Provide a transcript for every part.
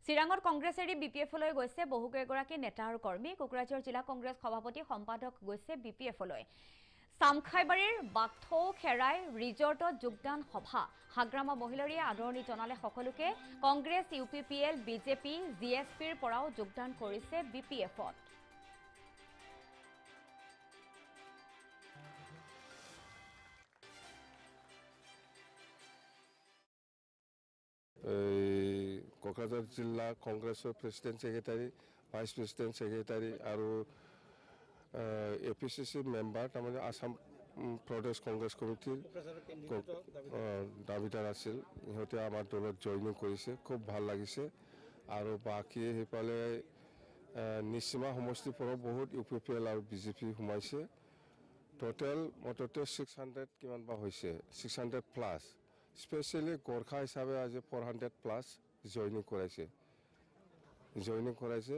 চিৰাঙত কংগ্ৰেছ এৰি বিপিএফলৈ গৈছে বহুকেইগৰাকী নেতা আৰু কৰ্মী। কোকৰাঝাৰ জিলা কংগ্ৰেছ সভাপতি সম্পাদক গৈছে বিপিএফলৈ। সামখাইবাৰীৰ বাথৌ খেৰাই ৰিজৰ্টত যোগদান সভা। হাগ্ৰামা মহিলাৰীয়ে আদৰণি জনালে সকলোকে। কংগ্ৰেছ, ইউপিপিএল, বিজেপি, জিএছপিৰ পৰাও যোগদান কৰিছে বিপিএফত। কোকৰাঝাৰ জিলা কংগ্ৰেছৰ president secretary, vice president secretary আৰু এপিচিচি মেম্বাৰ, তাৰমানে আসাম প্ৰদেশ কংগ্ৰেছ কমিটিৰ দাবীদাৰ আছিল। ইহঁতে আমাৰ দলত জইনিং কৰিছে, খুব ভাল লাগিছে। আৰু বাকী সেইফালে নিচিমা সমষ্টিৰ পৰাও বহুত ইউপিপিএল আৰু বিজেপি সোমাইছে। টোটেল মুঠতে 600 কিমান বা হৈছে, 600 প্লাছ। স্পেচিয়েলি গোৰ্খা হিচাপে আজি 400+ জইনিং কৰাইছে।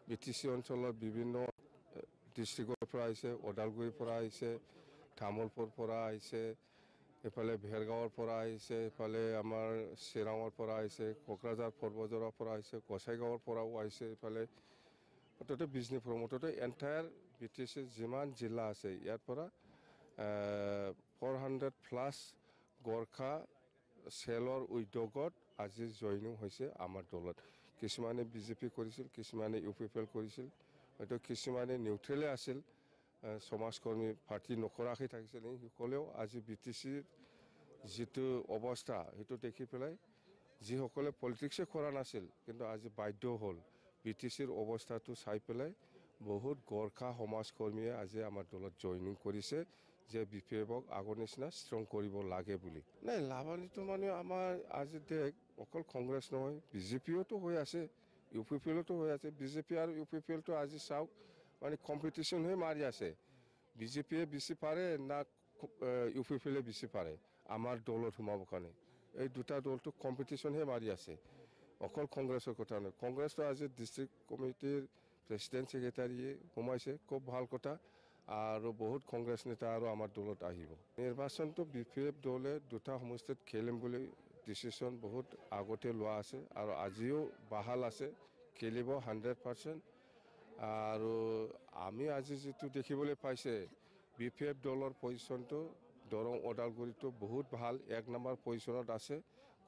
বিটিচি অঞ্চলৰ বিভিন্ন ডিষ্ট্ৰিক্টৰ পৰা আহিছে, ওদালগুৰিৰ পৰা আহিছে, তামোলপুৰৰ পৰা আহিছে, এইফালে ভেৰগাঁৱৰ পৰা আহিছে, এইফালে আমাৰ চিৰাঙৰ পৰা আহিছে, কোকৰাঝাৰ পৰ্বজৰাৰ পৰা আহিছে, গোসাইগাঁৱৰ পৰাও আহিছে, এইফালে মুঠতে বিজনীপুৰ, মুঠতে এণ্টায়াৰ বিটিচিৰ যিমান জিলা আছে ইয়াৰ পৰা 400+ গোৰ্খা চেলৰ উদ্যোগত আজি জইনিং হৈছে আমাৰ দলত। কিছুমানে বিজেপি কৰিছিল, কিছুমানে ইউপিপিএল কৰিছিল, হয়তো কিছুমানে নিউট্ৰেলে আছিল, সমাজকৰ্মী পাৰ্টি নকৰাকৈ থাকিছিল। সকলেও আজি বিটিচিৰ যিটো অৱস্থা সেইটো দেখি পেলাই যিসকলে পলিটিক্সে কৰা নাছিল কিন্তু আজি বাধ্য হ'ল, বিটিচিৰ অৱস্থাটো চাই পেলাই বহুত গোৰ্খা সমাজকৰ্মীয়ে আজি আমাৰ দলত জইনিং কৰিছে যে বিপিএফক আগৰ নিচিনা ষ্ট্ৰং কৰিব লাগে বুলি। নাই, লাভান্বিত মানে আমাৰ আজি দেখ অকল কংগ্ৰেছ নহয়, বিজেপিওতো হৈ আছে, ইউপিপিএলতো হৈ আছে। বিজেপি আৰু ইউপিপিএলটো আজি চাওক মানে কম্পিটিশ্যনহে মাৰি আছে। বিজেপিয়ে বেছি পাৰে না ইউপিপিএলে বেছি পাৰে আমাৰ দলত সোমাবৰ কাৰণে। এই দুটা দলটো কম্পিটিশ্যনহে মাৰি আছে, অকল কংগ্ৰেছৰ কথা নহয়। কংগ্ৰেছটো আজি ডিষ্ট্ৰিক্ট কমিটিৰ প্ৰেছিডেণ্ট ছেক্ৰেটাৰীয়ে সোমাইছে, খুব ভাল কথা। আৰু বহুত কংগ্ৰেছ নেতা আৰু আমাৰ দলত আহিব। নিৰ্বাচনটো বিপিএফ দলে দুটা সমষ্টিত খেলিম বুলি ডিচিশ্যন বহুত আগতে লোৱা আছে আৰু আজিও বাহাল আছে, খেলিব 100%। আৰু আমি আজি যিটো দেখিবলৈ পাইছে বিপিএফ দলৰ পজিশ্যনটো দৰং ওদালগুৰিটো বহুত ভাল, 1 নম্বৰ পজিশ্যনত আছে,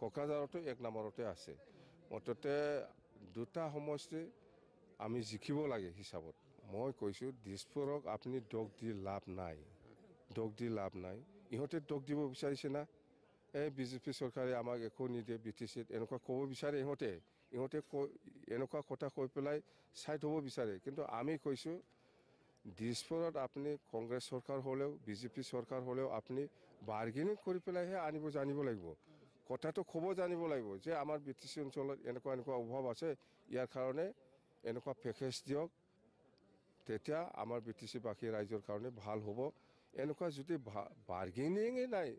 কোকৰাঝাৰতো 1 নম্বৰতে আছে। মুঠতে দুটা সমষ্টি আমি জিকিব লাগে হিচাপত। মই কৈছোঁ দিছপুৰক আপুনি দোষ দি লাভ নাই, ইহঁতে দোষ দিব বিচাৰিছে না। এই বিজেপি চৰকাৰে আমাক একো নিদিয়ে বিটিচিত এনেকুৱা ক'ব বিচাৰে। ইহঁতে এনেকুৱা কথা কৈ পেলাই ছাইড হ'ব বিচাৰে। কিন্তু আমি কৈছোঁ দিছপুৰত আপুনি কংগ্ৰেছ চৰকাৰ হ'লেও বিজেপি চৰকাৰ হ'লেও আপুনি বাৰ্গেনিং কৰি পেলাইহে আনিব জানিব লাগিব, কথাটো ক'ব জানিব লাগিব যে আমাৰ বিটিচি অঞ্চলত এনেকুৱা অভাৱ আছে, ইয়াৰ কাৰণে এনেকুৱা পেকেজ দিয়ক, তেতিয়া আমাৰ বিটিচি বাকী ৰাইজৰ কাৰণে ভাল হ'ব। এনেকুৱা যদি বাৰ্গেনিঙেই নাই,